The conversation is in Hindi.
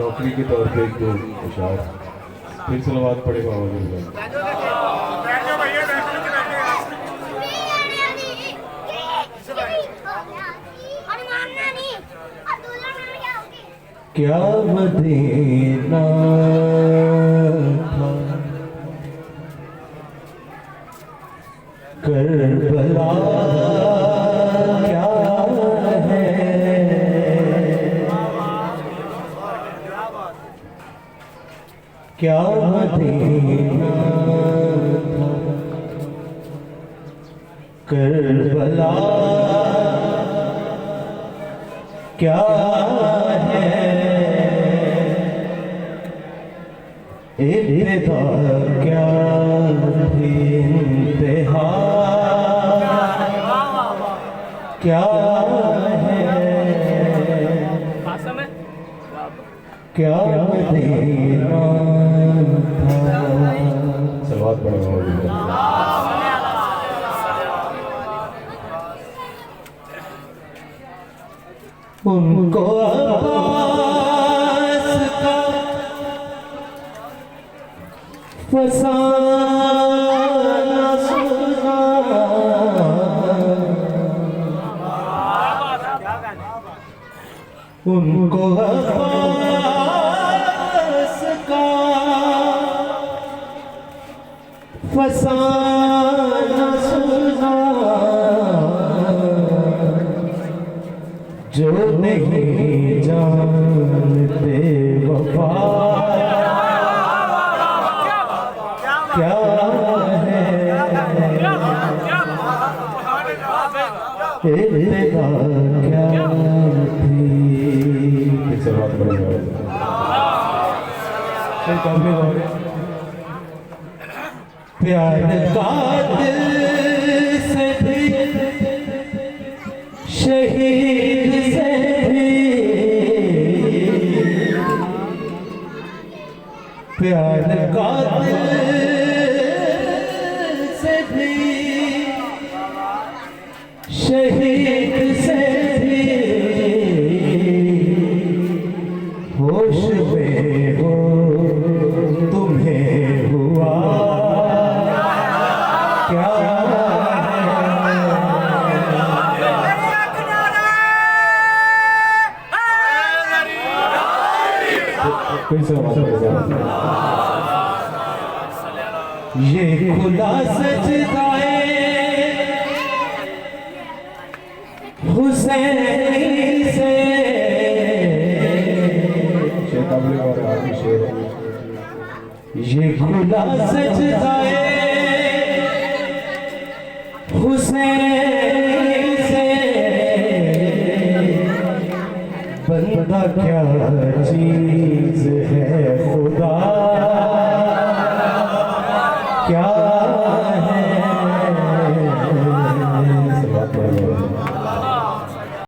नौकरी के तौर पे एक दो इशार फिर सलवात पड़े बाबा जी। क्या मदीना था करबला क्या है, क्या मदीना था करबला क्या है, इब्तिदा क्या थी इंतहा क्या है, क्या मदीना था। सलवात पढ़ो। उनको अब्बास का फसाना सुना, उनको अब्बास का फसाना सुना, जो नहीं जानते वफा क्या है, इब्तिदा क्या थी। से बात करेंगे प्यार का दिल से भी शहीद से भी, प्यार का दिल से भी शहीद से भी, होश में हो तुम्हें हुआ क्या ये खुदा सजदाए हुसैन से, ये खुदा सजदाए हुसैन से, बंदा क्या चीज है खुदा क्या